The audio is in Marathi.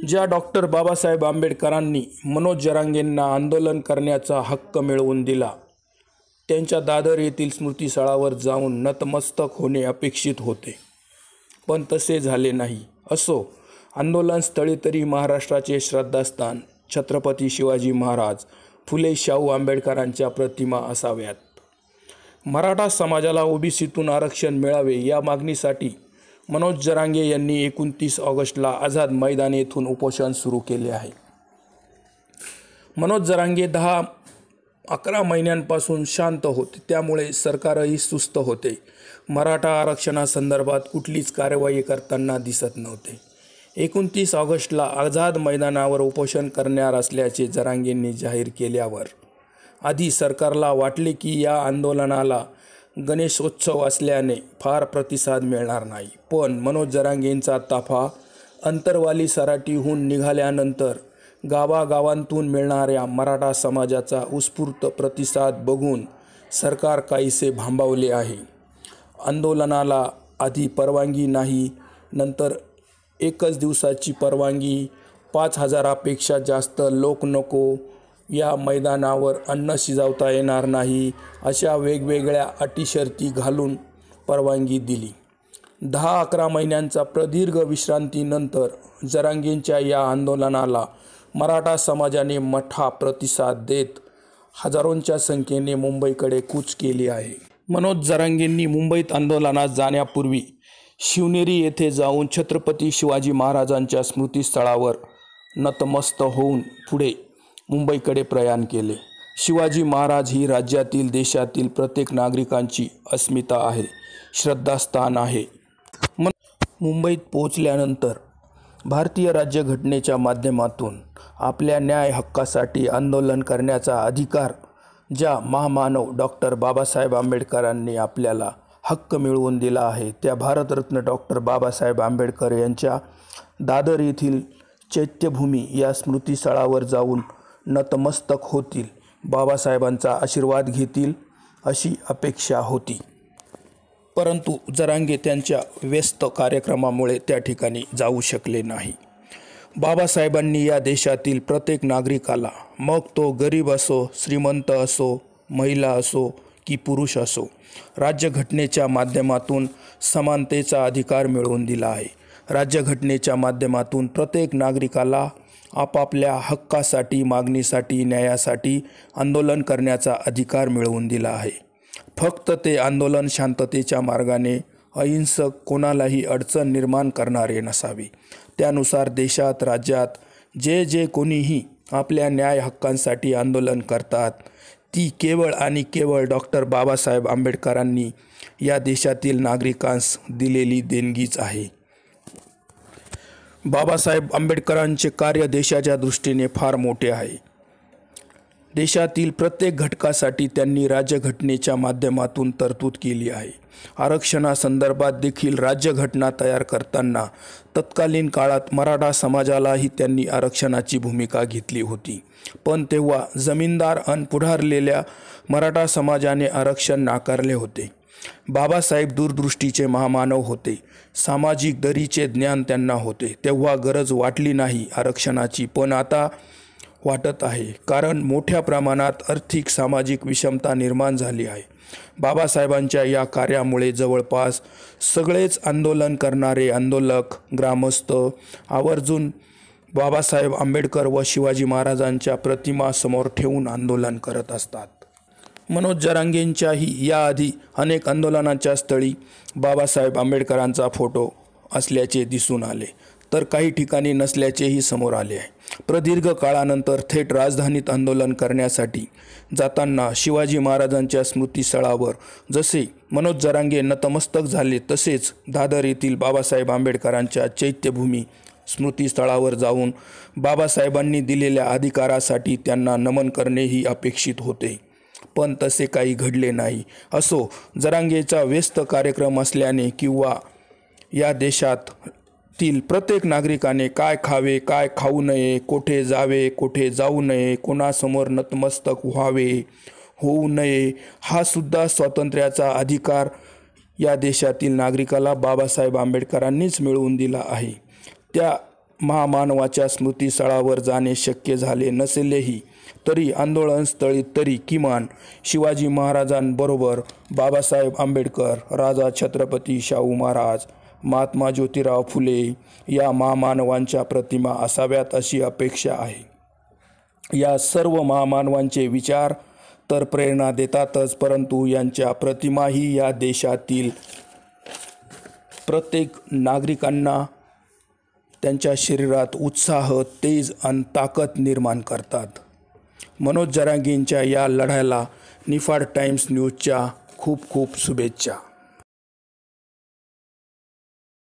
ज्या डॉक्टर बाबासाहेब आंबेडकरांनी मनोज जरांगेंना आंदोलन करण्याचा हक्क मिळवून दिला, त्यांच्या दादर येथील स्मृतिस्थळावर जाऊन नतमस्तक होणे अपेक्षित होते, पण तसे झाले नाही. असो, आंदोलनस्थळी तरी महाराष्ट्राचे श्रद्धास्थान छत्रपती शिवाजी महाराज, फुले शाहू आंबेडकरांच्या प्रतिमा असाव्यात. मराठा समाजाला ओबीसीतून आरक्षण मिळावे या मागणीसाठी मनोज जरांगे यांनी 29 ऑगस्टला आझाद मैदान येथून उपोषण सुरू केले आहे. मनोज जरांगे 10-11 महिन्यांपासून शांत होते, त्यामुळे सरकारही सुस्त होते. मराठा आरक्षणासंदर्भात कुठलीच कार्यवाही करताना दिसत नव्हते. 29 ऑगस्टला आझाद मैदानावर उपोषण करणार असल्याचे जरांगेंनी जाहीर केल्यावर आधी सरकारला वाटले की या आंदोलनाला गणेशोत्सव असल्याने फार प्रतिसाद मिळणार नाही. पण मनोज जरांगेंचा ताफा अंतरवाली सराटीहून निघाल्यानंतर गावागावांतून मिळणाऱ्या मराठा समाजाचा उत्स्फूर्त प्रतिसाद बघून सरकार काहीसे भांबावले आहे. आंदोलनाला आधी परवानगी नाही, नंतर एकच दिवसाची परवानगी, 5000पेक्षा जास्त लोक नको, या मैदानावर अन्न शिजवता येणार नाही, अशा वेगवेगळ्या अटी-शर्ती घालून परवानगी दिली. 10-11 महिन्यांचा प्रदीर्घ विश्रांतीनंतर जरांगेंच्या या आंदोलनाला मराठा समाजाने मोठा प्रतिसाद देत हजारोंच्या संख्येने मुंबईकडे कूच केली आहे. मनोज जरांगेंनी मुंबईत आंदोलनात जाण्यापूर्वी शिवनेरी येथे जाऊन छत्रपती शिवाजी महाराजांच्या स्मृतिस्थळावर नतमस्त होऊन पुढे मुंबईकडे प्रयाण केले. शिवाजी महाराज ही राज्यातील, देशातील प्रत्येक नागरिकांची अस्मिता आहे, श्रद्धास्थान आहे. मुंबईत पोहोचल्यानंतर भारतीय राज्यघटनेच्या माध्यमातून आपल्या न्याय हक्कासाठी आंदोलन करण्याचा अधिकार ज्या महामानव डॉक्टर बाबासाहेब आंबेडकरांनी आपल्याला हक्क मिळवून दिला आहे, त्या भारतरत्न डॉक्टर बाबासाहेब आंबेडकर यांच्या दादर येथील चैत्यभूमी या स्मृतिस्थळावर जाऊन नतमस्तक होतील, बाबासाहेबांचा आशीर्वाद घेतील अशी अपेक्षा होती. परंतु जरांगे त्यांच्या व्यस्त कार्यक्रमामुळे त्या ठिकाणी जाऊ शकले नाही. बाबासाहेबांनी या देशातील प्रत्येक नागरिकाला, मग तो गरीब असो, श्रीमंत असो, महिला असो की पुरुष असो, राज्यघटनेच्या माध्यमातून समानतेचा अधिकार मिळवून दिला आहे. राज्यघटनेच्या माध्यमातून प्रत्येक नागरिकाला आपापल्या हक्कासाठी, मागणीसाठी, न्यायासाठी आंदोलन करण्याचा अधिकार मिळवून दिला आहे. फक्त ते आंदोलन शांततेच्या मार्गाने, अहिंसक, कोणालाही अडचण निर्माण करणारे नसावे. त्यानुसार देशात, राज्यात जे कोणीही आपल्या न्याय हक्कांसाठी आंदोलन करतात, ती केवळ आणि केवळ डॉक्टर बाबासाहेब आंबेडकरांनी या देशातील नागरिकांस दिलेली देणगीच आहे. बाबासाहेब आंबेडकरांचे कार्य देशाच्या दृष्टीने फार मोठे आहे. देशातील प्रत्येक घटकासाठी त्यांनी राज्यघटनेच्या माध्यमातून तरतूद केली आहे. आरक्षणासंदर्भात देखील राज्यघटना तयार करताना तत्कालीन काळात मराठा समाजालाही त्यांनी आरक्षणाची भूमिका घेतली होती. पण तेव्हा जमीनदार अन पुढारलेल्या मराठा समाजाने आरक्षण नाकारले होते. बाबासाहेब दूरदृष्टीचे महामानव होते. सामाजिक दरीचे ज्ञान त्यांना होते. तेव्हा गरज वाटली नाही आरक्षणाची, पण आता वाटत आहे, कारण मोठ्या प्रमाणात आर्थिक सामाजिक विषमता निर्माण झाली आहे. बाबासाहेबांच्या या कार्यामुळे जवळपास सगळेच आंदोलन करणारे आंदोलक, ग्रामस्थ आवर्जून बाबासाहेब आंबेडकर व शिवाजी महाराजांच्या प्रतिमा समोर ठेवून आंदोलन करत असतात. मनोज जरांगेंच्याही याआधी अनेक आंदोलनाच्या स्थळी बाबासाहेब आंबेडकरांचा फोटो असल्याचे दिसून आले, तर काही ठिकाणी नसल्याचेही समोर आले आहे. प्रदीर्घ काळानंतर थेट राजधानीत आंदोलन करण्यासाठी जाताना शिवाजी महाराजांच्या स्मृतिस्थळावर जसे मनोज जरांगे नतमस्तक झाले, तसेच दादर येथील बाबासाहेब आंबेडकरांच्या चैत्यभूमी स्मृतिस्थळावर जाऊन बाबासाहेबांनी दिलेल्या अधिकारासाठी त्यांना नमन करणेही अपेक्षित होते. पण तसे काही घडले नाही. असो, जरांगेचा व्यस्त कार्यक्रम असल्याने किंवा या देशातील प्रत्येक नागरिकाने काय खावे, काय खाऊ नये, कोठे जावे, कोठे जाऊ नये, कोणासमोर नतमस्तक व्हावे, होऊ नये, हा सुद्धा स्वातंत्र्याचा अधिकार या देशातील नागरिकाला बाबासाहेब आंबेडकरांनीच मिळवून दिला आहे. त्या महामानवाच्या स्मृतिस्थळावर जाणे शक्य झाले नसेलही तरी आंदोलनस्थळी तरी किमान शिवाजी महाराजांबरोबर बाबासाहेब आंबेडकर, राजा छत्रपती शाहू महाराज, महात्मा ज्योतिराव फुले या महामानवांच्या प्रतिमा असाव्यात अशी अपेक्षा आहे. या सर्व महामानवांचे विचार तर प्रेरणा देतातच, परंतु यांच्या प्रतिमाही या देशातील प्रत्येक नागरिकांना त्यांच्या शरीरात उत्साह, तेज आणि ताकद निर्माण करतात. मनोज जरांगेंच्या या लढ्याला निफाड टाइम्स न्यूजच्या खूप खूप शुभेच्छा.